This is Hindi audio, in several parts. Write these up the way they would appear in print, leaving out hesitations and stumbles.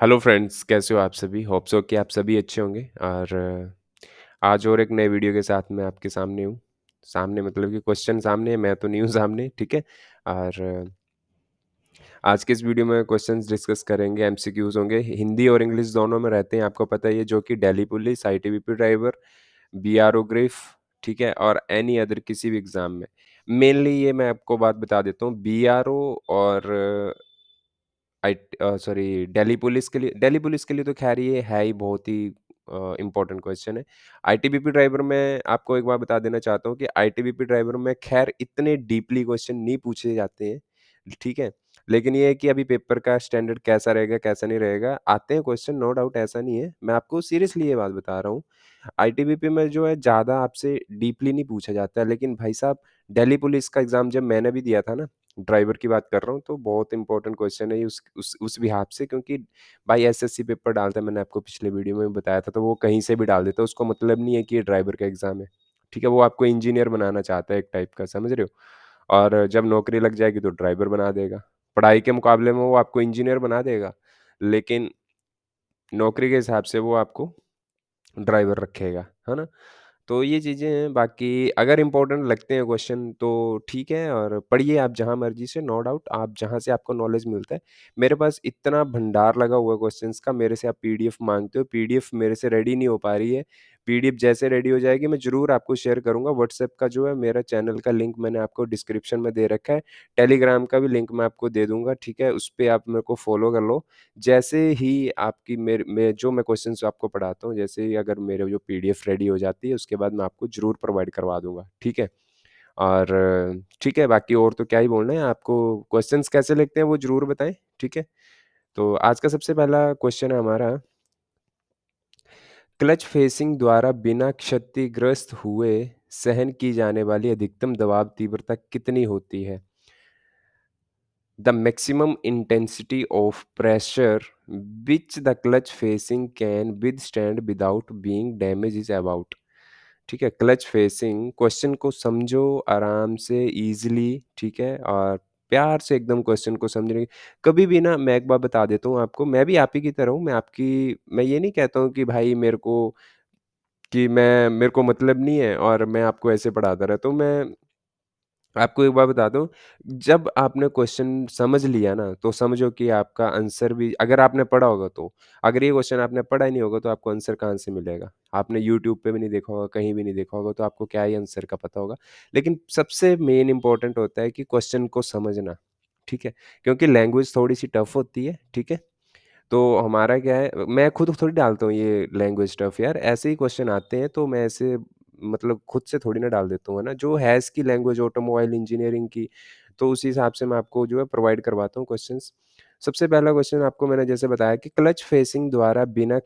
हेलो फ्रेंड्स, कैसे हो आप सभी? होप सो कि आप सभी अच्छे होंगे और आज और एक नए वीडियो के साथ मैं आपके सामने हूँ। सामने मतलब कि क्वेश्चन सामने है, मैं तो नहीं हूँ सामने, ठीक है? और आज के इस वीडियो में क्वेश्चंस डिस्कस करेंगे, एमसीक्यूज़ होंगे, हिंदी और इंग्लिश दोनों में रहते हैं, आपको पता ही है, जो कि Delhi police, ITBP driver, BRO grief, ठीक है? और एनी अदर किसी भी एग्ज़ाम में। मेनली ये मैं आपको बात बता देता हूँ, बीआरओ और सॉरी दिल्ली पुलिस के लिए तो ख़ैर ये है ही बहुत ही इम्पोर्टेंट क्वेश्चन है। आईटीबीपी ड्राइवर में आपको एक बात बता देना चाहता हूँ कि आईटीबीपी ड्राइवर में ख़ैर इतने डीपली क्वेश्चन नहीं पूछे जाते हैं, ठीक है? लेकिन ये है कि अभी पेपर का स्टैंडर्ड कैसा रहेगा, कैसा नहीं रहेगा, आते हैं क्वेश्चन नो डाउट ऐसा नहीं है। मैं आपको सीरियसली ये बात बता रहा हूँ। आईटीबीपी में जो है ज़्यादा आपसे डीपली नहीं पूछा जाता है, लेकिन भाई साहब दिल्ली पुलिस का एग्ज़ाम जब मैंने भी दिया था ना, ड्राइवर की बात कर रहा हूँ, तो बहुत इंपॉर्टेंट क्वेश्चन है ये उस बिहाफ़ से क्योंकि भाई एसएससी पेपर डालता है, मैंने आपको पिछले वीडियो में भी बताया था, तो वो कहीं से भी डाल देता है, उसको मतलब नहीं है कि ये ड्राइवर का एग्ज़ाम है, ठीक है? वो आपको इंजीनियर बनाना चाहता है एक टाइप का, समझ रहे हो? और जब नौकरी लग जाएगी तो ड्राइवर बना देगा। पढ़ाई के मुकाबले में वो आपको इंजीनियर बना देगा, लेकिन नौकरी के हिसाब से वो आपको ड्राइवर रखेगा, है ना? तो ये चीज़ें हैं, बाकी अगर इम्पोर्टेंट लगते हैं क्वेश्चन तो ठीक है और पढ़िए आप जहाँ मर्ज़ी से नो डाउट आप जहाँ से आपको नॉलेज मिलता है। मेरे पास इतना भंडार लगा हुआ है क्वेश्चंस का, मेरे से आप पीडीएफ माँगते हो, पीडीएफ मेरे से रेडी नहीं हो पा रही है। पीडीएफ जैसे रेडी हो जाएगी मैं ज़रूर आपको शेयर करूँगा। व्हाट्सएप का जो है मेरा चैनल का लिंक मैंने आपको डिस्क्रिप्शन में दे रखा है। टेलीग्राम का भी लिंक मैं आपको दे दूँगा, ठीक है? उस पे आप मेरे को फ़ॉलो कर लो। जैसे ही आपकी मेर मैं जो मैं क्वेश्चंस आपको पढ़ाता हूँ, जैसे ही अगर मेरे जो पीडीएफ रेडी हो जाती है, उसके बाद मैं आपको ज़रूर प्रोवाइड करवा दूँगा, ठीक है? और ठीक है, बाकी और तो क्या ही बोलना है, आपको क्वेश्चंस कैसे लगते हैं वो ज़रूर बताएँ, ठीक है? तो आज का सबसे पहला क्वेश्चन है हमारा, क्लच फेसिंग द्वारा बिना क्षतिग्रस्त हुए सहन की जाने वाली अधिकतम दबाव तीव्रता कितनी होती है? The maximum intensity of pressure which the clutch facing can withstand without being damaged is about। ठीक है, क्लच फेसिंग क्वेश्चन को समझो आराम से इजीली, ठीक है? और प्यार से एकदम क्वेश्चन को समझने की कभी भी ना, मैं एक बात बता देता हूँ आपको, मैं भी आप ही की तरह हूँ, मैं ये नहीं कहता हूँ कि भाई मेरे को मतलब नहीं है और मैं आपको ऐसे पढ़ाता रहता हूँ। मैं आपको एक बात बता दूँ, जब आपने क्वेश्चन समझ लिया ना, तो समझो कि आपका आंसर भी अगर आपने पढ़ा होगा तो। अगर ये क्वेश्चन आपने पढ़ा ही नहीं होगा, तो आपको आंसर कहाँ से मिलेगा? आपने यूट्यूब पे भी नहीं देखा होगा, कहीं भी नहीं देखा होगा, तो आपको क्या ही आंसर का पता होगा? लेकिन सबसे मेन इम्पोर्टेंट होता है कि क्वेश्चन को समझना, ठीक है? क्योंकि लैंग्वेज थोड़ी-सी टफ़ होती है, ठीक है? तो हमारा क्या है, मैं खुद थोड़ी डालता हूँ ये लैंग्वेज स्टफ़ यार, ऐसे ही क्वेश्चन आते हैं तो मैं ऐसे मतलब खुद से थोड़ी ना डाल देता हूँ, है ना? जो है इसकी लैंग्वेज ऑटोमोबाइल इंजीनियरिंग की, तो उसी हिसाब से मैं आपको जो है प्रोवाइड करवाता हूँ क्वेश्चंस। सबसे पहला क्वेश्चन आपको मैंने जैसे बताया कि क्लच फेसिंग द्वारा बिना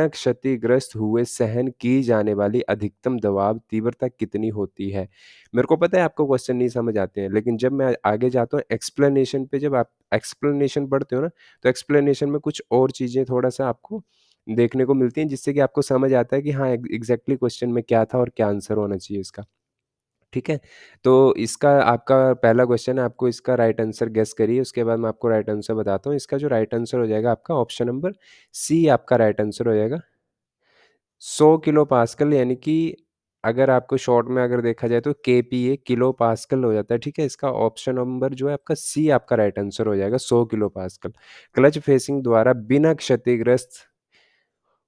क्षतिग्रस्त हुए सहन की जाने वाली अधिकतम दबाव तीव्रता कितनी होती है? मेरे को पता है आपको क्वेश्चन नहीं समझ आते हैं, लेकिन जब मैं आगे जाता हूँ एक्सप्लेनेशन पे, जब आप एक्सप्लेनेशन पढ़ते हो ना, तो एक्सप्लेनेशन में कुछ और चीज़ें थोड़ा-सा आपको देखने को मिलती हैं, जिससे कि आपको समझ आता है कि हाँ, एग्ज़ैक्टली क्वेश्चन में क्या था और क्या आंसर होना चाहिए इसका, ठीक है? तो इसका आपका पहला क्वेश्चन है, आपको इसका राइट आंसर गेस करिए, उसके बाद मैं आपको राइट आंसर बताता हूँ। इसका जो राइट आंसर हो जाएगा आपका ऑप्शन नंबर सी आपका राइट आंसर हो जाएगा। 100 किलो पास्कल, यानी कि अगर आपको शॉर्ट में अगर देखा जाए तो केपीए किलो पास्कल हो जाता है, ठीक है? इसका ऑप्शन नंबर जो है आपका सी आपका राइट आंसर हो जाएगा, 100 किलो पास्कल। क्लच फेसिंग द्वारा बिना क्षतिग्रस्त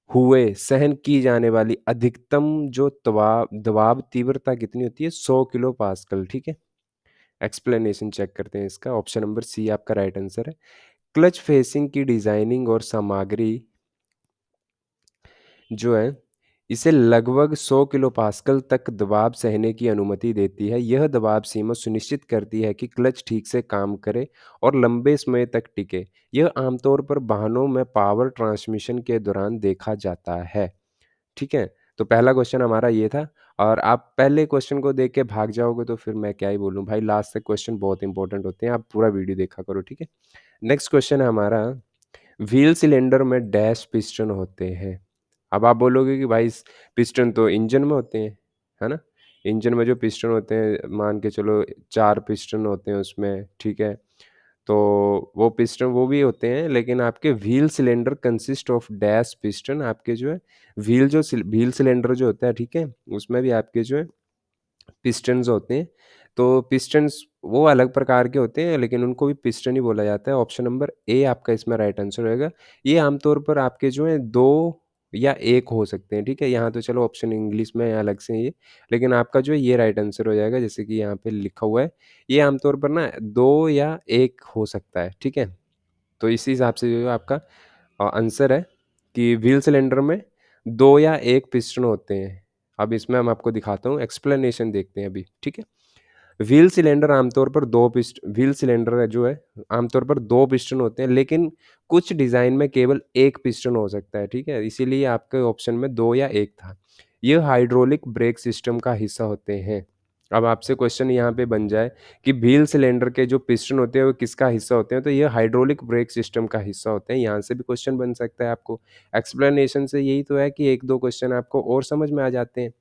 हुए सहन की जाने वाली अधिकतम जो दबाव दबाव तीव्रता कितनी होती है? 100 किलो पास्कल, ठीक है? एक्सप्लेनेशन चेक करते हैं इसका, ऑप्शन नंबर सी आपका राइट आंसर है। क्लच फेसिंग की डिज़ाइनिंग और सामग्री जो है, इसे लगभग 100 किलो पास्कल तक दबाव सहने की अनुमति देती है। यह दबाव सीमा सुनिश्चित करती है कि क्लच ठीक से काम करे और लंबे समय तक टिके। यह आमतौर पर वाहनों में पावर ट्रांसमिशन के दौरान देखा जाता है। ठीक है? तो पहला क्वेश्चन हमारा ये था, और आप पहले क्वेश्चन को देख के भाग जाओगे तो फिर मैं क्या ही बोलूँ भाई, लास्ट तक क्वेश्चन बहुत इंपॉर्टेंट होते हैं, आप पूरा वीडियो देखा करो, ठीक है? नेक्स्ट क्वेश्चन है हमारा, व्हील सिलेंडर में डैश पिस्टन होते हैं। अब आप बोलोगे कि भाई पिस्टन तो इंजन में होते हैं, है ना? इंजन में जो पिस्टन होते हैं, मान के चलो 4 पिस्टन होते हैं उसमें, ठीक है? तो वो पिस्टन वो भी होते हैं, लेकिन आपके wheel cylinder consist of dash piston, आपके जो है व्हील सिलेंडर जो होता है, ठीक है? उसमें भी आपके जो है पिस्टन्स होते हैं। तो पिस्टन्स वो अलग प्रकार के होते हैं, लेकिन उनको भी पिस्टन ही बोला जाता है। ऑप्शन नंबर ए आपका इसमें राइट आंसर होएगा। ये आमतौर पर आपके जो है 2 या 1 हो सकते हैं, ठीक है? यहाँ तो चलो ऑप्शन इंग्लिश में अलग से है ये, लेकिन आपका जो है ये राइट आंसर हो जाएगा, जैसे कि यहाँ पे लिखा हुआ है। ये आमतौर पर ना 2 या 1 हो सकता है, ठीक है? तो इसी हिसाब से जो है आपका आंसर है कि व्हील सिलेंडर में 2 या 1 पिस्टन होते हैं। अब इसमें हम आपको दिखाता हूँ, एक्सप्लेनेशन देखते हैं अभी, ठीक है? व्हील सिलेंडर है जो है आमतौर पर 2 पिस्टन होते हैं, लेकिन कुछ डिज़ाइन में केवल 1 पिस्टन हो सकता है, ठीक है? इसीलिए आपके ऑप्शन में 2 या 1 था। ये हाइड्रोलिक ब्रेक सिस्टम का हिस्सा होते हैं। अब आपसे क्वेश्चन यहाँ पे बन जाए कि व्हील सिलेंडर के जो पिस्टन होते हैं वो किसका हिस्सा होते हैं, तो ये हाइड्रोलिक ब्रेक सिस्टम का हिस्सा होते हैं। यहाँ से भी क्वेश्चन बन सकता है आपको। एक्सप्लेनेशन से यही तो है कि 1-2 क्वेश्चन आपको और समझ में आ जाते हैं।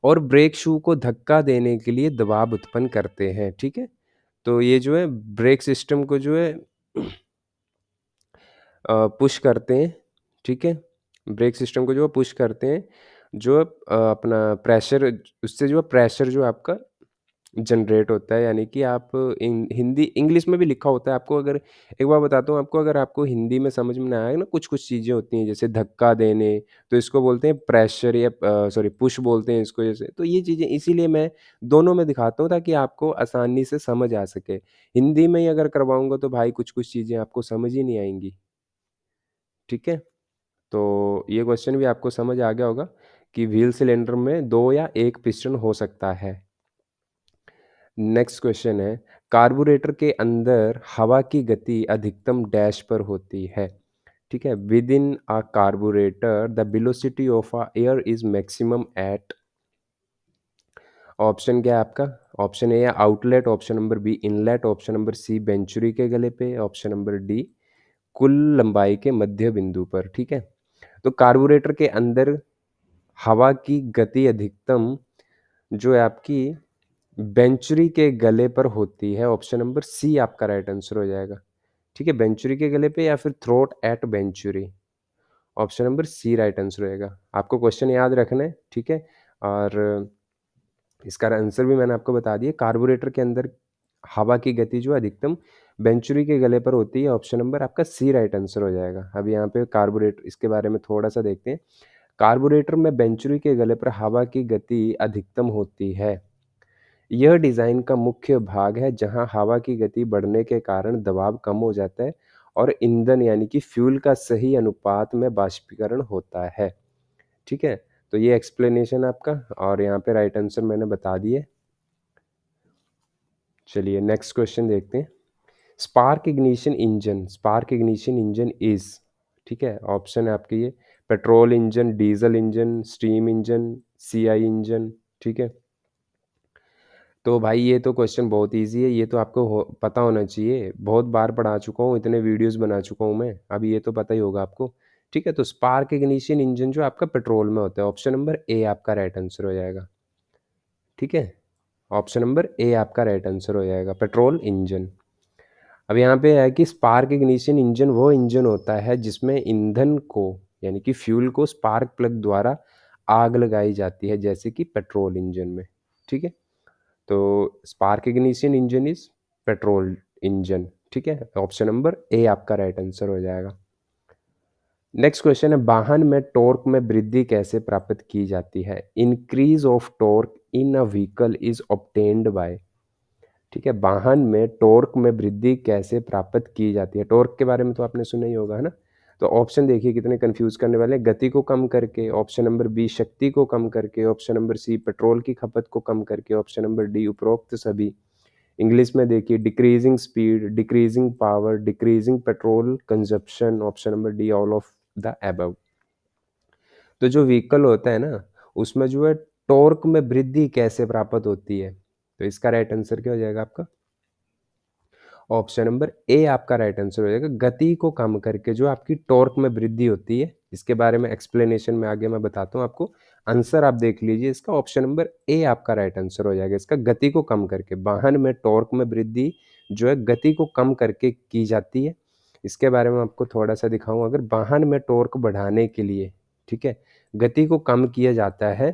और ब्रेक शू को धक्का देने के लिए दबाव उत्पन्न करते हैं, ठीक है? तो ये जो है ब्रेक सिस्टम को जो है पुश करते हैं, ठीक है? ब्रेक सिस्टम को जो है पुश करते हैं, जो अपना प्रेशर उससे जो है प्रेशर जो आपका जनरेट होता है, यानी कि आप हिंदी इंग्लिश में भी लिखा होता है। आपको अगर एक बार बताता हूँ आपको, अगर आपको हिंदी में समझ में ना आए ना, कुछ-कुछ चीज़ें होती हैं जैसे धक्का देने, तो इसको बोलते हैं प्रेशर या सॉरी पुश बोलते हैं इसको जैसे। तो ये चीज़ें इसीलिए मैं दोनों में दिखाता हूँ ताकि आपको आसानी से समझ आ सके। हिंदी में ही अगर करवाऊँगा तो भाई कुछ-कुछ चीज़ें आपको समझ ही नहीं आएँगी, ठीक है? तो ये क्वेश्चन भी आपको समझ आ गया होगा कि व्हील सिलेंडर में 2 या 1 पिस्टन हो सकता है। नेक्स्ट क्वेश्चन है, कार्बोरेटर के अंदर हवा की गति अधिकतम डैश पर होती है, ठीक है? Within a carburettor the velocity of a air is maximum at. Option क्या है आपका? ऑप्शन ए है outlet, option number B inlet, option number C venturi के गले पे, ऑप्शन नंबर डी कुल लंबाई के मध्य बिंदु पर, ठीक है? तो कार्बोरेटर के अंदर हवा की गति अधिकतम जो है आपकी वेंचुरी के गले पर होती है। ऑप्शन नंबर सी आपका राइट आंसर हो जाएगा, ठीक है? वेंचुरी के गले पे या फिर throat at venturi. Option number C right answer रहेगा। आपको क्वेश्चन याद रखना है, ठीक है? और इसका आंसर भी मैंने आपको बता दिया। कार्बोरेटर के अंदर हवा की गति जो अधिकतम वेंचुरी के गले पर होती है। ऑप्शन नंबर आपका सी राइट आंसर हो जाएगा। अब यहाँ पे कार्बोरेटर इसके बारे में थोड़ा सा देखते हैं। कार्बोरेटर में वेंचुरी के गले पर हवा की गति अधिकतम होती है। यह डिज़ाइन का मुख्य भाग है जहां हवा की गति बढ़ने के कारण दबाव कम हो जाता है और ईंधन यानी कि फ्यूल का सही अनुपात में बाष्पीकरण होता है, ठीक है? तो ये एक्सप्लेनेशन आपका, और यहाँ पे राइट आंसर मैंने बता दिए। चलिए नेक्स्ट क्वेश्चन देखते हैं। स्पार्क इग्निशन इंजन इज, ठीक है? ऑप्शन है आपके ये petrol engine, diesel engine, steam engine, CI engine, ठीक है? तो भाई ये तो क्वेश्चन बहुत इजी है, ये तो आपको पता होना चाहिए। बहुत बार पढ़ा चुका हूँ, इतने वीडियोस बना चुका हूँ मैं, अब ये तो पता ही होगा आपको, ठीक है? तो स्पार्क इग्निशन इंजन जो आपका पेट्रोल में होता है, ऑप्शन नंबर ए आपका राइट आंसर हो जाएगा, ठीक है? ऑप्शन नंबर ए आपका राइट आंसर हो जाएगा, पेट्रोल इंजन। अब यहाँ पे है कि स्पार्क इग्निशन इंजन वो इंजन होता है जिसमें ईंधन को यानी कि फ्यूल को स्पार्क प्लग द्वारा आग लगाई जाती है, जैसे कि पेट्रोल इंजन में, ठीक है? तो spark ignition engine is petrol engine, ठीक है? ऑप्शन नंबर ए आपका राइट आंसर हो जाएगा। नेक्स्ट क्वेश्चन है, वाहन में टॉर्क में वृद्धि कैसे प्राप्त की जाती है? Increase of torque in a vehicle is obtained by, ठीक है? वाहन में टॉर्क में वृद्धि कैसे प्राप्त की जाती है? टॉर्क के बारे में तो आपने सुना ही होगा, है ना? तो ऑप्शन देखिए कितने कंफ्यूज करने वाले हैं। गति को कम करके, ऑप्शन नंबर बी शक्ति को कम करके, ऑप्शन नंबर सी पेट्रोल की खपत को कम करके, ऑप्शन नंबर डी उपरोक्त सभी। इंग्लिश में देखिए decreasing speed, decreasing power, decreasing petrol consumption, option number D all of the above. तो जो व्हीकल होता है ना, उसमें जो है टॉर्क में वृद्धि कैसे प्राप्त होती है? तो इसका राइट आंसर क्या हो जाएगा आपका? ऑप्शन नंबर ए आपका राइट आंसर हो जाएगा। गति को कम करके जो आपकी टॉर्क में वृद्धि होती है, इसके बारे में एक्सप्लेनेशन में आगे मैं बताता हूँ आपको। आंसर आप देख लीजिए इसका, ऑप्शन नंबर ए आपका राइट आंसर हो जाएगा। इसका गति को कम करके वाहन में टॉर्क में वृद्धि जो है गति को कम करके की जाती है। इसके बारे में आपको थोड़ा-सा दिखाऊँ, अगर वाहन में टॉर्क बढ़ाने के लिए, ठीक है, गति को कम किया जाता है।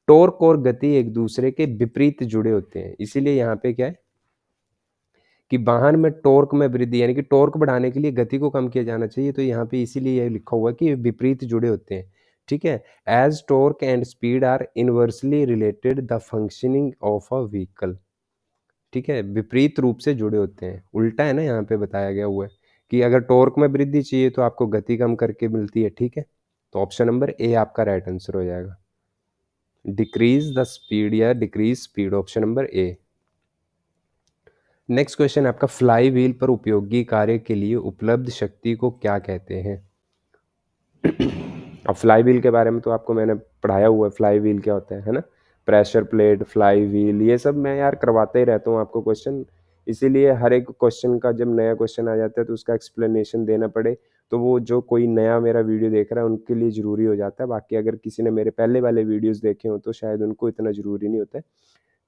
टॉर्क और गति एक-दूसरे के विपरीत जुड़े होते हैं। इसीलिए यहाँ पे क्या है कि वाहन में टॉर्क में वृद्धि, यानी कि टॉर्क बढ़ाने के लिए गति को कम किया जाना चाहिए, तो यहाँ पे इसीलिए ये लिखा हुआ है कि ये विपरीत जुड़े होते हैं, ठीक है? As torque and speed are inversely related the functioning of a vehicle, ठीक है? विपरीत रूप से जुड़े होते हैं, उल्टा है ना यहाँ पे बताया गया हुआ है कि अगर टॉर्क में वृद्धि चाहिए तो आपको गति कम करके मिलती है, ठीक है? तो ऑप्शन नंबर ए आपका राइट आंसर हो जाएगा। डिक्रीज़ द स्पीड या decrease speed, option number A. Next question आपका, फ्लाई व्हील पर उपयोगी कार्य के लिए उपलब्ध शक्ति को क्या कहते हैं? अब फ्लाई व्हील के बारे में तो आपको मैंने पढ़ाया हुआ है, फ्लाई व्हील क्या होता है ना? प्रेशर प्लेट, फ्लाई व्हील, ये सब मैं यार करवाता ही रहता हूँ आपको क्वेश्चन। इसीलिए हर एक क्वेश्चन का जब नया क्वेश्चन आ जाता है तो उसका एक्सप्लेनेशन देना पड़े, तो वो जो कोई नया मेरा वीडियो देख रहा है उनके लिए ज़रूरी हो जाता है। बाकी अगर किसी ने मेरे पहले वाले वीडियोज़ देखे हों तो शायद उनको इतना ज़रूरी नहीं होता है,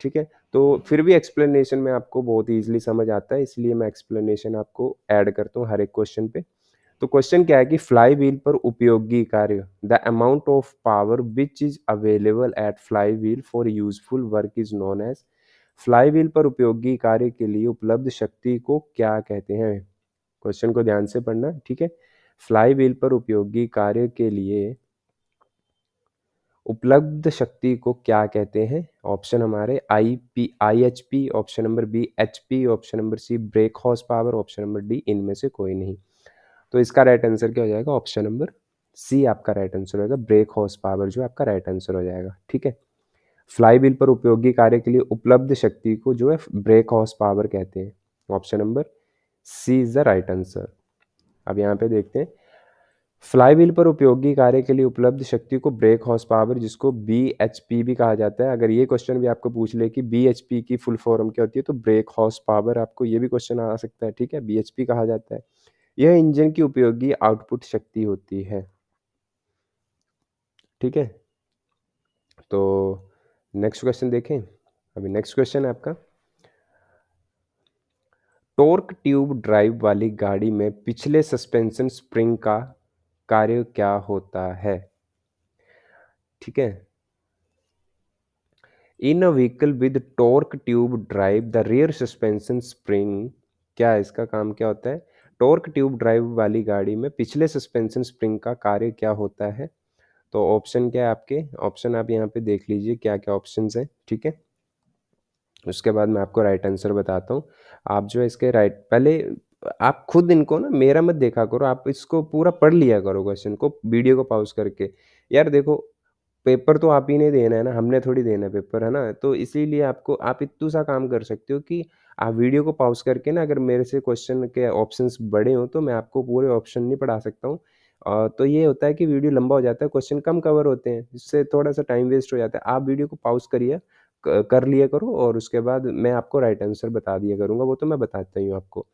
ठीक है? तो फिर भी एक्सप्लेनेशन में आपको बहुत ईज़िली समझ आता है, इसलिए मैं एक्सप्लेनेशन आपको ऐड करता हूँ हर एक क्वेश्चन पे। तो क्वेश्चन क्या है कि फ्लाई व्हील पर उपयोगी कार्य, the amount of power which is available at flywheel for useful work is known as. Flywheel पर उपयोगी कार्य के लिए उपलब्ध शक्ति को क्या कहते हैं? क्वेश्चन को ध्यान से पढ़ना, ठीक है? फ्लाई व्हील पर उपयोगी कार्य के लिए उपलब्ध शक्ति को क्या कहते हैं? ऑप्शन हमारे I H P, option number B H P, option number C brake horsepower, option number D इनमें से कोई नहीं। तो इसका राइट आंसर क्या हो जाएगा? ऑप्शन नंबर सी आपका राइट आंसर होगा, ब्रेक हॉर्स पावर जो आपका राइट आंसर हो जाएगा, ठीक है? फ्लाई व्हील पर उपयोगी कार्य के लिए उपलब्ध शक्ति को जो है ब्रेक हॉर्स पावर कहते हैं। Option number C is the right answer. अब यहाँ पे देखते हैं, फ्लाई व्हील पर उपयोगी कार्य के लिए उपलब्ध शक्ति को ब्रेक हॉर्स पावर, जिसको BHP भी कहा जाता है। अगर ये क्वेश्चन भी आपको पूछ ले कि BHP की फुल फॉर्म क्या होती है, तो ब्रेक हॉर्स पावर, आपको ये भी क्वेश्चन आ सकता है, ठीक है? BHP कहा जाता है। यह इंजन की उपयोगी आउटपुट शक्ति होती है, ठीक है? तो नेक्स्ट क्वेश्चन देखें। अभी नेक्स्ट क्वेश्चन है आपका, टॉर्क ट्यूब ड्राइव वाली गाड़ी में पिछले सस्पेंशन स्प्रिंग का कार्य क्या होता है? ठीक है, in a vehicle with torque tube drive the rear suspension spring, क्या इसका काम क्या होता है? टॉर्क ट्यूब ड्राइव वाली गाड़ी में पिछले सस्पेंशन स्प्रिंग का कार्य क्या होता है? तो ऑप्शन क्या है आपके? ऑप्शन आप यहाँ पे देख लीजिए क्या क्या ऑप्शंस हैं, ठीक है? उसके बाद मैं आपको राइट आंसर बताता हूँ। आप जो है इसके राइट, पहले आप खुद इनको ना मेरा मत देखा करो, आप इसको पूरा पढ़ लिया करो क्वेश्चन को, वीडियो को पॉज़ करके। यार देखो, पेपर तो आप ही ने देना है ना, हमने थोड़ी देना है पेपर, है ना? तो इसीलिए आपको, आप इत्तू सा काम कर सकते हो कि आप वीडियो को पॉज़ करके ना, अगर मेरे से क्वेश्चन के ऑप्शंस बड़े हों तो मैं आपको पूरे ऑप्शन नहीं पढ़ा सकता हूँ। तो ये होता है कि वीडियो लंबा हो जाता है, क्वेश्चन कम कवर होते हैं, जिससे थोड़ा-सा टाइम वेस्ट हो जाता है। आप वीडियो को पॉज़ करिए, क कर लिया करो और उसके बाद मैं आपको राइट आंसर बता दिया करूँगा, वो तो मैं बताता ही हूँ आपको।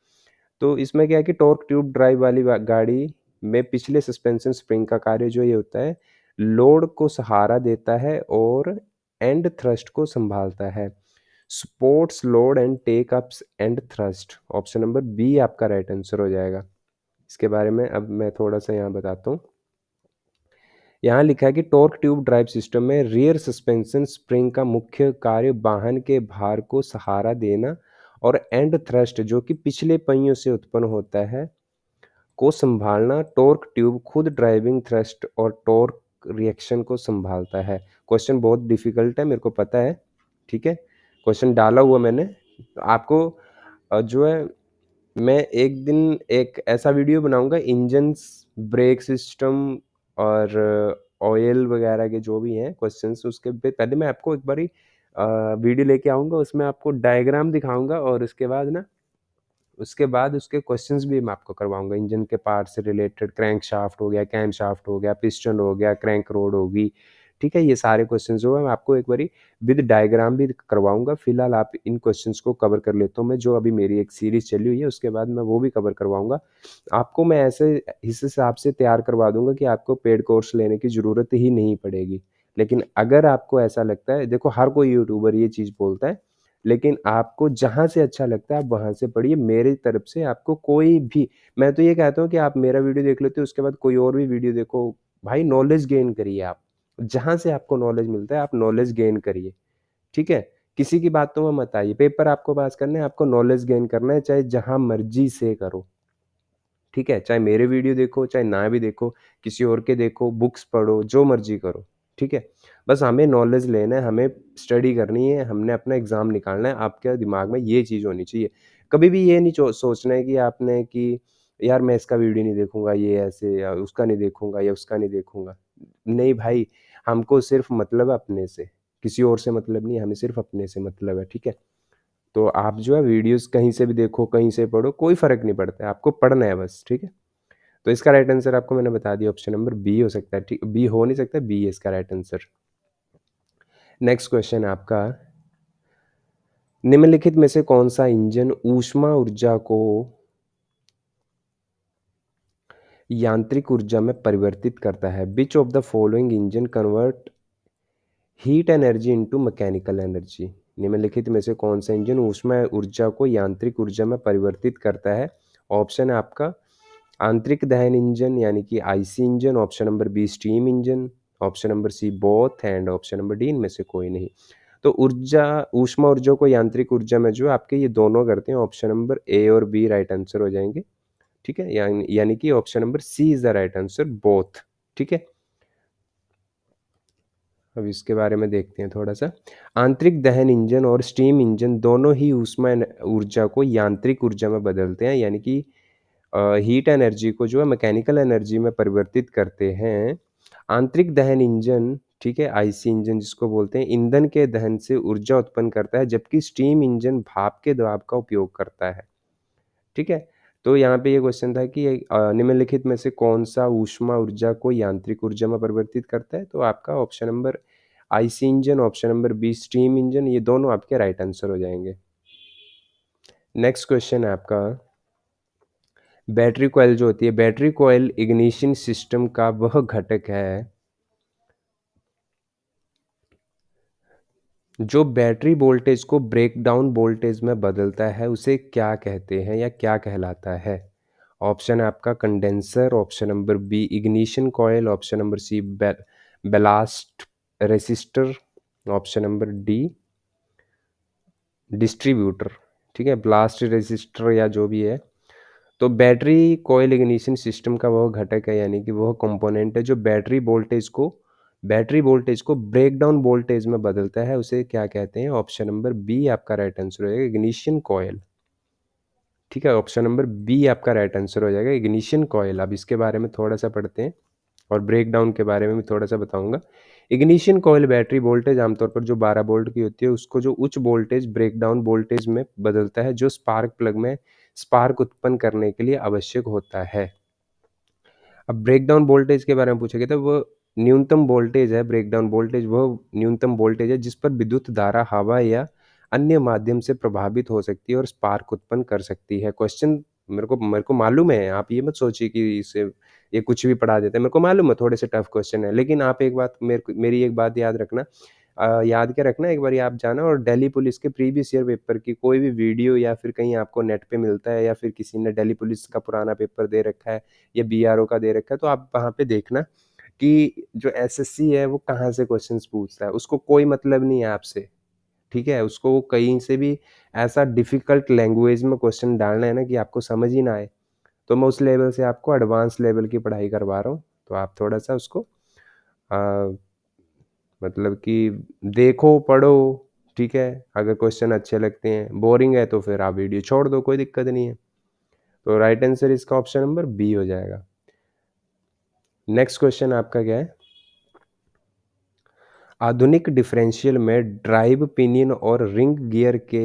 तो इसमें क्या है कि टॉर्क ट्यूब ड्राइव वाली गाड़ी में पिछले सस्पेंशन स्प्रिंग का कार्य जो ये होता है, लोड को सहारा देता है और एंड थ्रस्ट को संभालता है। Supports load and take ups and thrust, option number B आपका राइट आंसर हो जाएगा। इसके बारे में अब मैं थोड़ा-सा यहाँ बताता हूँ। यहाँ लिखा है कि टॉर्क ट्यूब ड्राइव सिस्टम में रियर सस्पेंशन स्प्रिंग का मुख्य कार्य वाहन के भार को सहारा देना और एंड थ्रस्ट, जो कि पिछले पहियों से उत्पन्न होता है, को संभालना। टॉर्क ट्यूब खुद ड्राइविंग थ्रस्ट और टॉर्क रिएक्शन को संभालता है। क्वेश्चन बहुत डिफिकल्ट है, मेरे को पता है, ठीक है? क्वेश्चन डाला हुआ मैंने, तो आपको जो है मैं एक दिन एक ऐसा वीडियो बनाऊँगा, इंजन्स, ब्रेक सिस्टम और ऑयल वगैरह के जो भी हैं क्वेश्चंस, उसके पे पहले मैं आपको एक बारी वीडियो लेके आऊँगा, उसमें आपको डायग्राम दिखाऊँगा और उसके बाद उसके क्वेश्चंस भी मैं आपको करवाऊँगा। इंजन के पार्ट से रिलेटेड, क्रैंक शाफ्ट हो गया, कैम शाफ्ट हो गया, पिस्टन हो गया, क्रैंक रोड होगी, ठीक है? ये सारे क्वेश्चंस जो है मैं आपको एक बारी विद डायग्राम भी करवाऊँगा। फिलहाल आप इन क्वेश्चंस को कवर कर लेता हूँ मैं, जो अभी मेरी एक सीरीज़ चली हुई है, उसके बाद मैं वो भी कवर करवाऊँगा। आपको मैं ऐसे इस हिसाब से तैयार करवा दूँगा कि आपको पेड कोर्स लेने की ज़रूरत ही नहीं पड़ेगी। लेकिन अगर आपको ऐसा लगता है, देखो हर कोई यूट्यूबर ये चीज़ बोलता है, लेकिन आपको जहाँ से अच्छा लगता है आप वहाँ से पढ़िए। मेरी तरफ से आपको कोई भी, मैं तो ये कहता हूँ कि आप मेरा वीडियो देख लेते हो उसके बाद कोई और भी वीडियो देखो, भाई नॉलेज गेन करिए आप। जहाँ से आपको नॉलेज मिलता है आप नॉलेज गेन करिए, ठीक है? किसी की बातों में मत आइए, पेपर आपको पास करना है, आपको नॉलेज गेन करना है, चाहे जहाँ मर्ज़ी से करो। ठीक है? चाहे मेरे वीडियो देखो, चाहे ना भी देखो, किसी और के देखो, बुक्स पढ़ो, जो मर्ज़ी करो, ठीक है? बस हमें नॉलेज लेना है, हमें स्टडी करनी है, हमने अपना एग्ज़ाम निकालना है, आपके दिमाग में ये चीज़ होनी चाहिए। कभी भी ये नहीं सोचना है कि आपने कि यार मैं इसका वीडियो नहीं देखूँगा, ये ऐसे या उसका नहीं देखूँगा या उसका नहीं देखूँगा। नहीं भाई, हमको सिर्फ़ मतलब है अपने से, किसी और से मतलब नहीं है, हमें सिर्फ़ अपने से मतलब है, ठीक है? तो आप जो है वीडियोज़ कहीं से भी देखो, कहीं से पढ़ो, कोई फ़र्क नहीं पड़ता है, आपको पढ़ना है बस, ठीक है? तो इसका राइट आंसर आपको मैंने बता दिया, ऑप्शन नंबर बी हो सकता है, ठीक, बी हो नहीं सकता, बी है इसका राइट आंसर। नेक्स्ट क्वेश्चन है आपका, निम्नलिखित में से कौन-सा इंजन ऊष्मा ऊर्जा को यांत्रिक ऊर्जा में परिवर्तित करता है? Which of the following engine convert heat energy into mechanical energy? निम्नलिखित में से कौन-सा इंजन ऊष्मा ऊर्जा को यांत्रिक ऊर्जा में परिवर्तित करता है? ऑप्शन है आपका आंतरिक दहन इंजन यानी कि IC engine, option number B steam engine, option number C both and option number D इनमें से कोई नहीं। तो ऊर्जा ऊष्मा ऊर्जा को यांत्रिक ऊर्जा में जो है आपके ये दोनों करते हैं, ऑप्शन नंबर ए और बी राइट आंसर हो जाएँगे, ठीक है? यानी कि option number C is the right answer both, ठीक है? अब इसके बारे में देखते हैं थोड़ा-सा। आंतरिक दहन इंजन और स्टीम इंजन दोनों ही ऊष्मा ऊर्जा को यांत्रिक ऊर्जा में बदलते हैं, यानी कि हीट एनर्जी को जो है मैकेनिकल एनर्जी में परिवर्तित करते हैं। आंतरिक दहन इंजन, ठीक है, आईसी इंजन जिसको बोलते हैं, ईंधन के दहन से ऊर्जा उत्पन्न करता है, जबकि स्टीम इंजन भाप के दबाव का उपयोग करता है, ठीक है? तो यहाँ पे ये क्वेश्चन था कि निम्नलिखित में से कौन-सा ऊष्मा ऊर्जा को यांत्रिक ऊर्जा में परिवर्तित करता है? तो आपका option number IC engine, option number B steam engine, ये दोनों आपके राइट आंसर हो जाएँगे। नेक्स्ट क्वेश्चन है आपका, बैटरी कॉइल जो होती है, बैटरी कॉइल इग्निशन सिस्टम का वह घटक है जो बैटरी वोल्टेज को ब्रेकडाउन वोल्टेज में बदलता है, उसे क्या कहते हैं या क्या कहलाता है? ऑप्शन है आपका condenser, option number B ignition coil, option number C ballast resistor, option number D distributor, ठीक है? ब्लास्ट रेसिस्टर या जो भी है। तो बैटरी कॉइल इग्निशन सिस्टम का वह घटक है, यानी कि वह कंपोनेंट है जो बैटरी वोल्टेज को ब्रेक डाउन वोल्टेज में बदलता है, उसे क्या कहते हैं? ऑप्शन नंबर बी आपका राइट आंसर हो जाएगा, इग्निशन कॉइल, ठीक है? ऑप्शन नंबर बी आपका राइट आंसर हो जाएगा, इग्निशन कॉइल। अब इसके बारे में थोड़ा-सा पढ़ते हैं और ब्रेक डाउन के बारे में भी थोड़ा-सा बताऊँगा। इग्निशन कॉइल बैटरी वोल्टेज आमतौर पर जो 12 वोल्ट की होती है, उसको जो उच्च वोल्टेज ब्रेक डाउन वोल्टेज में बदलता है, जो स्पार्क प्लग में स्पार्क उत्पन्न करने के लिए आवश्यक होता है। अब ब्रेकडाउन वोल्टेज के बारे में पूछा गया था, वो न्यूनतम वोल्टेज है, ब्रेकडाउन वोल्टेज वो न्यूनतम वोल्टेज है जिस पर विद्युत धारा हवा या अन्य माध्यम से प्रभावित हो सकती है और स्पार्क उत्पन्न कर सकती है। क्वेश्चन मेरे को मालूम है, आप ये मत सोचिए कि इसे ये कुछ भी पढ़ा देते हैं, मेरे को मालूम है थोड़े से टफ क्वेश्चन है, लेकिन आप एक बात मेरी एक बात याद रखना, याद क्या रखना, एक बारी आप जाना और दिल्ली पुलिस के प्रीवियस ईयर पेपर की कोई भी वीडियो या फिर कहीं आपको नेट पे मिलता है या फिर किसी ने दिल्ली पुलिस का पुराना पेपर दे रखा है या बीआरओ का दे रखा है, तो आप वहाँ पे देखना कि जो एसएससी है वो कहाँ से क्वेश्चंस पूछता है। उसको कोई मतलब नहीं है आपसे, ठीक है? उसको वो कहीं से भी ऐसा डिफ़िकल्ट लैंग्वेज में क्वेश्चन डालना है ना कि आपको समझ ही ना आए। तो मैं उस लेवल से आपको एडवांस लेवल की पढ़ाई करवा रहा हूँ। तो आप थोड़ा-सा उसको अ, मतलब कि देखो, पढ़ो, ठीक है? अगर क्वेश्चन अच्छे लगते हैं, बोरिंग है तो फिर आप वीडियो छोड़ दो, कोई दिक्कत नहीं है। तो राइट आंसर इसका ऑप्शन नंबर बी हो जाएगा। नेक्स्ट क्वेश्चन आपका क्या है? आधुनिक डिफरेंशियल में ड्राइव पिनियन और रिंग गियर के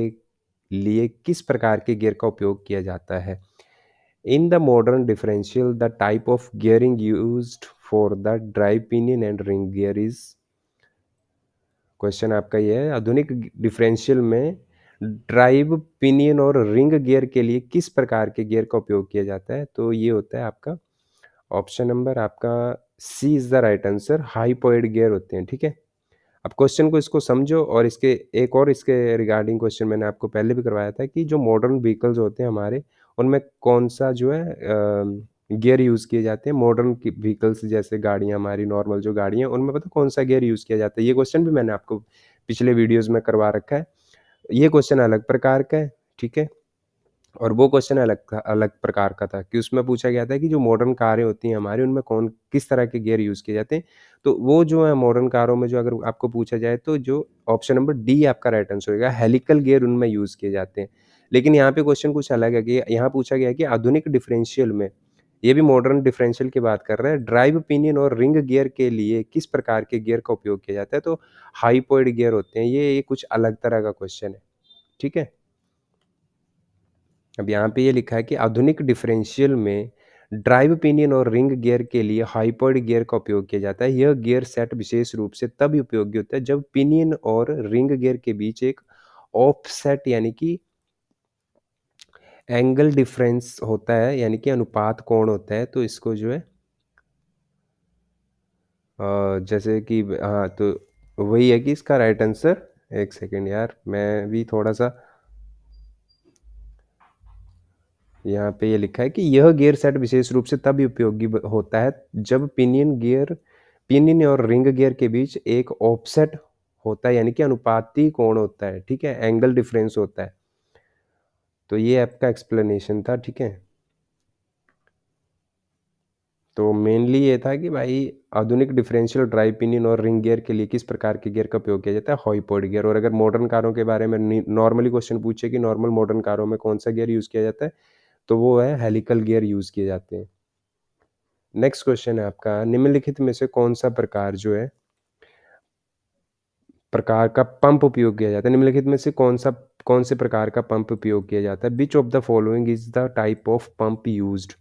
लिए किस प्रकार के गियर का उपयोग किया जाता है? In the modern differential the type of gearing used for the drive pinion and ring gear is, question आपका ये है, आधुनिक डिफरेंशियल में ड्राइव पिनियन और रिंग गियर के लिए किस प्रकार के गियर का उपयोग किया जाता है? तो ये होता है आपका ऑप्शन नंबर आपका C is the right answer, hypoid gear होते हैं, ठीक है? अब क्वेश्चन को इसको समझो और इसके एक और इसके रिगार्डिंग क्वेश्चन मैंने आपको पहले भी करवाया था कि जो मॉडर्न व्हीकल्स होते हैं हमारे, उनमें कौन-सा जो है गियर यूज़ किए जाते हैं। मॉडर्न की व्हीकल्स जैसे गाड़ियाँ हमारी नॉर्मल जो गाड़ियाँ हैं, उनमें पता है कौन-सा गियर यूज़ किया जाता है? ये क्वेश्चन भी मैंने आपको पिछले वीडियोज़ में करवा रखा है। ये क्वेश्चन अलग प्रकार का है, ठीक है? और वो क्वेश्चन अलग प्रकार का था कि उसमें पूछा गया था कि जो मॉडर्न कारें होती हैं हमारी, उनमें कौन किस तरह के गियर यूज़ किए जाते हैं। तो वो जो है मॉडर्न कारों में जो अगर आपको पूछा जाए तो जो ऑप्शन नंबर डी आपका राइट आंसर होएगा, हेलिकल गियर उनमें यूज़ किए जाते हैं। लेकिन यहाँ पे क्वेश्चन कुछ अलग है कि यहाँ पूछा गया है कि आधुनिक डिफरेंशियल में, ये भी मॉडर्न डिफरेंशियल की बात कर रहा है, ड्राइव पिनियन और रिंग गियर के लिए किस प्रकार के गियर का उपयोग किया जाता है? तो हाइपोइड गियर होते हैं, ये कुछ अलग तरह का क्वेश्चन है, ठीक है? अब यहाँ पे ये लिखा है कि आधुनिक डिफरेंशियल में ड्राइव पिनियन और रिंग गियर के लिए हाइपोइड गियर का उपयोग किया जाता है। यह गियर सेट विशेष रूप से तब उपयोगी होता है जब पिनियन और रिंग गियर के बीच एक ऑफसेट यानी कि एंगल डिफरेंस होता है, यानी कि अनुपात कोण होता है। तो इसको जो है जैसे कि हाँ, तो वही है कि इसका राइट आंसर, एक सेकेंड यार मैं भी थोड़ा सा, यहाँ पे ये लिखा है कि यह गियर सेट विशेष रूप से तब उपयोगी होता है जब पिनियन और रिंग गियर के बीच एक ऑफसेट होता है, यानी कि अनुपाती कोण होता है, ठीक है, एंगल डिफरेंस होता है। तो ये आपका एक्सप्लेनेशन था, ठीक है। तो मेनली ये था कि भाई आधुनिक डिफरेंशियल ड्राइव पिनियन और रिंग गियर के लिए किस प्रकार के गियर का उपयोग किया जाता है? Hypoid gear. और अगर मॉडर्न कारों के बारे में नॉर्मली क्वेश्चन पूछे कि नॉर्मल मॉडर्न कारों में कौन सा गियर यूज किया जाता है, तो वो है हेलिकल गियर यूज किए जाते हैं। नेक्स्ट क्वेश्चन है आपका, निम्नलिखित में से कौन सा प्रकार का पंप उपयोग किया जाता है? निम्नलिखित में से कौन से प्रकार का पंप उपयोग किया जाता है? Which of the following is the type of pump used?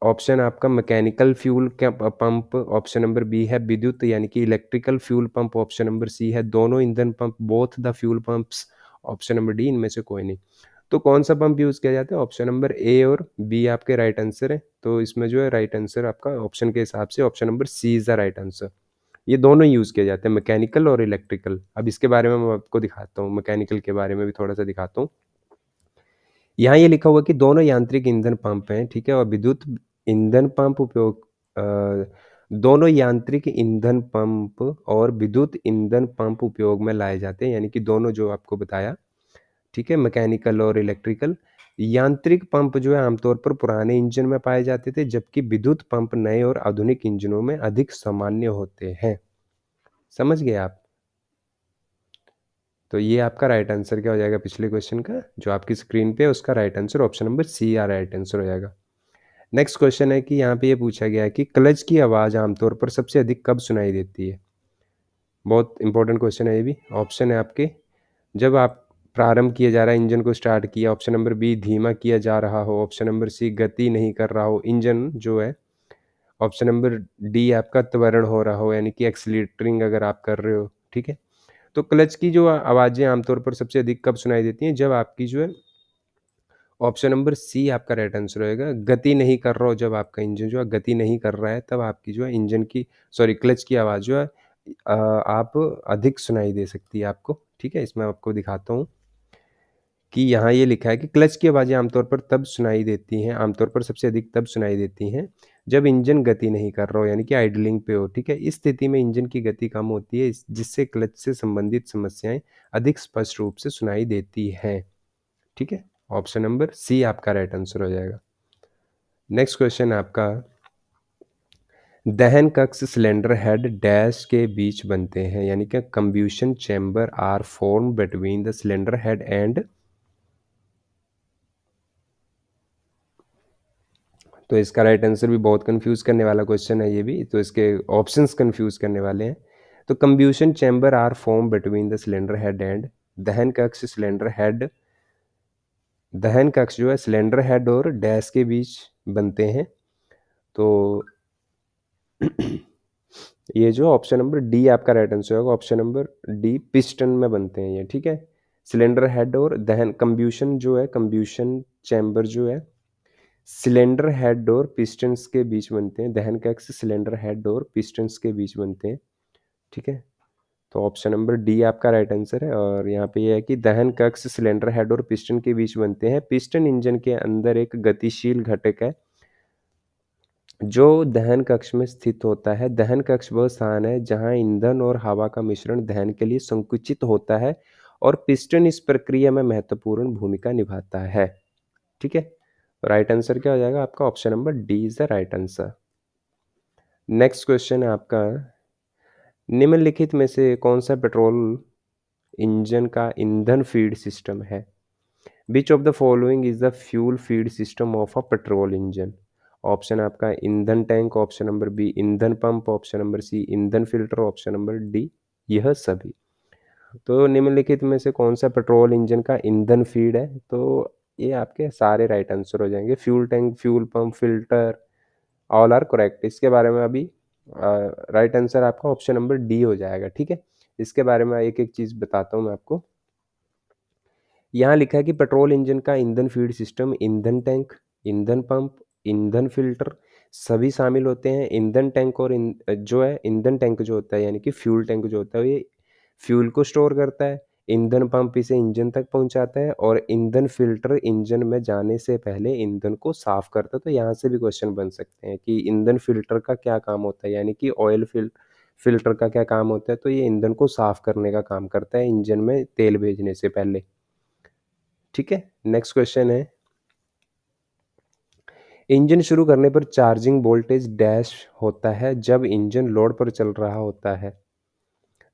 Option आपका mechanical fuel pump, option number B है विद्युत यानी कि electrical fuel pump, option number C है दोनों ईंधन pump, both the fuel pumps, option number D इनमें से कोई नहीं। तो कौन सा पंप यूज किया जाता है? ऑप्शन नंबर ए और बी आपके राइट आंसर है। तो इसमें जो है राइट आंसर आपका ऑप्शन के हिसाब से option number C is the right answer. ये दोनों यूज किए जाते हैं, मैकेनिकल और इलेक्ट्रिकल। अब इसके बारे में मैं आपको दिखाता हूँ, मैकेनिकल के बारे में भी थोड़ा सा दिखाता हूँ। यहाँ ये लिखा हुआ है कि दोनों यांत्रिक ईंधन पंप हैं, ठीक है, और विद्युत ईंधन पंप दोनों यांत्रिक ईंधन पंप और विद्युत ईंधन पंप उपयोग में लाए जाते हैं, यानी कि दोनों जो आपको बताया, ठीक है, मैकेनिकल और इलेक्ट्रिकल। यांत्रिक पंप जो है आमतौर पर पुराने इंजन में पाए जाते थे, जबकि विद्युत पंप नए और आधुनिक इंजनों में अधिक सामान्य होते हैं। समझ गए आप? तो ये आपका राइट आंसर क्या हो जाएगा पिछले क्वेश्चन का, जो आपकी स्क्रीन पे है उसका right answer option number C या राइट आंसर हो जाएगा। नेक्स्ट क्वेश्चन है कि यहाँ पे ये पूछा गया है कि क्लच की आवाज़ आमतौर पर सबसे अधिक कब सुनाई देती है? बहुत इंपॉर्टेंट क्वेश्चन है ये भी। ऑप्शन है आपके, जब आप प्रारंभ किया जा रहा है, इंजन को स्टार्ट किया, ऑप्शन नंबर बी धीमा किया जा रहा हो, ऑप्शन नंबर सी गति नहीं कर रहा हो इंजन जो है, ऑप्शन नंबर डी आपका त्वरण हो रहा हो, यानी कि एक्सीलरेटिंग अगर आप कर रहे हो, ठीक है। तो क्लच की जो आवाज़ें आमतौर पर सबसे अधिक कब सुनाई देती हैं? जब आपकी जो है ऑप्शन नंबर सी आपका राइट आंसर होएगा, गति नहीं कर रहा हो, जब आपका इंजन जो है गति नहीं कर रहा है, तब आपकी जो है इंजन की सॉरी क्लच की आवाज़ जो है आप अधिक सुनाई दे सकती है आपको, ठीक है। इसमें आपको दिखाता हूँ कि यहाँ ये लिखा है कि क्लच की आवाज़ें आमतौर पर तब सुनाई देती हैं, आमतौर पर सबसे अधिक तब सुनाई देती हैं जब इंजन गति नहीं कर रहा हो, यानी कि आइडलिंग पे हो, ठीक है। इस स्थिति में इंजन की गति कम होती है, जिससे क्लच से संबंधित समस्याएं अधिक स्पष्ट रूप से सुनाई देती हैं, ठीक है। ऑप्शन नंबर सी आपका राइट आंसर हो जाएगा। नेक्स्ट क्वेश्चन आपका, दहन कक्ष सिलेंडर हेड डैश के बीच बनते हैं, यानी कि combustion chamber are form between the cylinder head and, तो इसका राइट आंसर भी बहुत कंफ्यूज करने वाला क्वेश्चन है ये भी, तो इसके ऑप्शंस कंफ्यूज करने वाले हैं। तो combustion chamber are form between the cylinder head and, दहन कक्ष सिलेंडर हेड, दहन कक्ष जो है सिलेंडर हेड और डैश के बीच बनते हैं। तो ये जो ऑप्शन नंबर डी आपका राइट आंसर होगा, ऑप्शन नंबर डी पिस्टन में बनते हैं ये, ठीक है। सिलेंडर हेड और दहन कंब्यूशन जो है, कंब्यूशन चैम्बर जो है सिलेंडर हेड और पिस्टन्स के बीच बनते हैं, दहन कक्ष सिलेंडर हेड और पिस्टन्स के बीच बनते हैं, ठीक है। तो ऑप्शन नंबर डी आपका राइट आंसर है। और यहाँ पे ये है कि दहन कक्ष सिलेंडर हेड और पिस्टन के बीच बनते हैं। पिस्टन इंजन के अंदर एक गतिशील घटक है जो दहन कक्ष में स्थित होता है। दहन कक्ष वह स्थान है जहां ईंधन और हवा का मिश्रण दहन के लिए संकुचित होता है और पिस्टन इस प्रक्रिया में महत्वपूर्ण भूमिका निभाता है। ठीक है, राइट आंसर क्या हो जाएगा आपका? Option number D is the right answer. Next question है आपका, निम्नलिखित में से कौन सा पेट्रोल इंजन का ईंधन फीड सिस्टम है? Which of the following is the fuel feed system of a petrol engine? Option आपका ईंधन टैंक, ऑप्शन नंबर बी ईंधन पंप, ऑप्शन नंबर सी ईंधन फिल्टर, ऑप्शन नंबर डी यह सभी। तो निम्नलिखित में से कौन सा पेट्रोल इंजन का ईंधन फीड है? तो ये आपके सारे राइट आंसर हो जाएंगे। Fuel tank, fuel pump, filter, all are correct. इसके बारे में अभी राइट आंसर आपका ऑप्शन नंबर डी हो जाएगा। ठीक है, इसके बारे में एक एक चीज़ बताता हूँ मैं आपको। यहाँ लिखा है कि पेट्रोल इंजन का ईंधन फीड सिस्टम ईंधन टैंक, ईंधन पंप, ईंधन फिल्टर सभी शामिल होते हैं। ईंधन टैंक और जो है ईंधन टैंक जो होता है यानी कि फ्यूल टैंक जो होता है ये फ्यूल को स्टोर करता है। ईंधन पंप इसे इंजन तक पहुंचाता है और ईंधन फिल्टर इंजन में जाने से पहले ईंधन को साफ करता है। तो यहाँ से भी क्वेश्चन बन सकते हैं कि ईंधन फिल्टर का क्या काम होता है, यानी कि ऑयल फिल्टर का क्या काम होता है? तो ये ईंधन को साफ करने का काम करता है इंजन में तेल भेजने से पहले। ठीक है, नेक्स्ट क्वेश्चन है, इंजन शुरू करने पर चार्जिंग वोल्टेज डैश होता है जब इंजन लोड पर चल रहा होता है।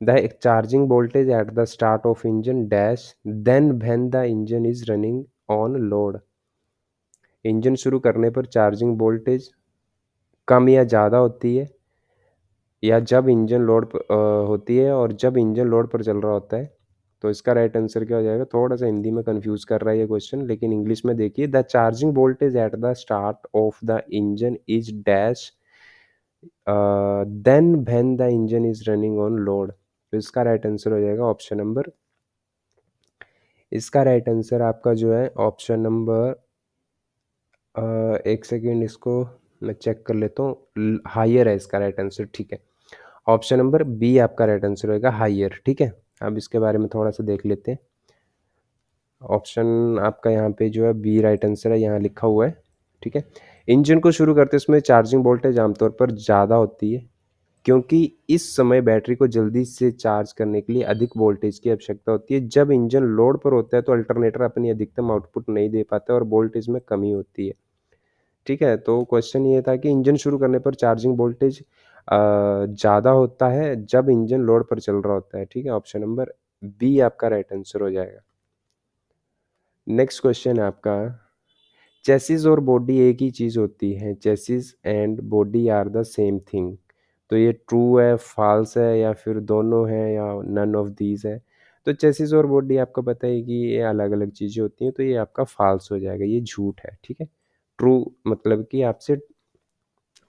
The charging voltage at the start of engine dash than when the engine is running on load. Engine शुरू करने पर चार्जिंग वोल्टेज कम या ज़्यादा होती है या जब इंजन लोड होती है और जब इंजन लोड पर चल रहा होता है। तो इसका राइट आंसर क्या हो जाएगा? थोड़ा सा हिंदी में कंफ्यूज कर रहा है ये क्वेश्चन, लेकिन इंग्लिश में देखिए, the charging voltage at the start of the engine is dash than when the engine is running on load. तो इसका राइट आंसर हो जाएगा ऑप्शन नंबर, इसका राइट आंसर आपका जो है ऑप्शन नंबर एक सेकेंड इसको मैं चेक कर लेता हूँ, हायर है इसका राइट आंसर। ठीक है, ऑप्शन नंबर बी आपका राइट आंसर होगा हायर। ठीक है, अब इसके बारे में थोड़ा सा देख लेते हैं। ऑप्शन आपका यहाँ पे जो है बी राइट आंसर है, यहाँ लिखा हुआ है। ठीक है, इंजन को शुरू करते समय चार्जिंग वोल्टेज आमतौर पर ज़्यादा होती है क्योंकि इस समय बैटरी को जल्दी से चार्ज करने के लिए अधिक वोल्टेज की आवश्यकता होती है। जब इंजन लोड पर होता है तो अल्टरनेटर अपनी अधिकतम आउटपुट नहीं दे पाता और वोल्टेज में कमी होती है। ठीक है, तो क्वेश्चन ये था कि इंजन शुरू करने पर चार्जिंग वोल्टेज ज़्यादा होता है जब इंजन लोड पर चल रहा होता है। ठीक है, ऑप्शन नंबर बी आपका राइट आंसर हो जाएगा। नेक्स्ट क्वेश्चन है आपका, चेसिस और बॉडी एक ही चीज़ होती है, chassis and body are the same thing. तो ये ट्रू है, फॉल्स है, या फिर दोनों हैं, या नन ऑफ दीज है? तो चेसिस और बॉडी आपको पता है कि ये अलग अलग चीज़ें होती हैं, तो ये आपका फॉल्स हो जाएगा, ये झूठ है। ठीक है, ट्रू मतलब कि आपसे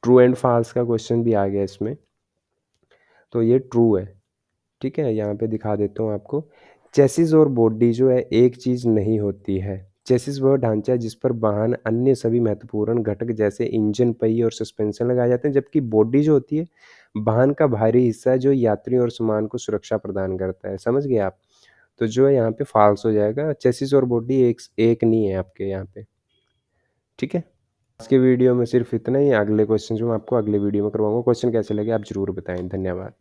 ट्रू एंड फॉल्स का क्वेश्चन भी आ गया इसमें, तो ये ट्रू है। ठीक है, यहाँ पे दिखा देता हूँ आपको। चेसिस और बॉडी जो है एक चीज़ नहीं होती है। चेसिस वह ढांचा है जिस पर वाहन अन्य सभी महत्वपूर्ण घटक जैसे इंजन, पहिए और सस्पेंशन लगाए जाते हैं, जबकि बॉडी जो होती है वाहन का बाहरी हिस्सा है जो यात्रियों और सामान को सुरक्षा प्रदान करता है। समझ गए आप? तो जो है यहाँ पे फॉल्स हो जाएगा, चेसिस और बॉडी एक एक नहीं है आपके यहाँ पे। ठीक है, आज के वीडियो में सिर्फ इतना ही। अगले क्वेश्चन जो मैं आपको अगले वीडियो में करवाऊंगा। क्वेश्चन कैसे लगे आप जरूर बताएं। धन्यवाद।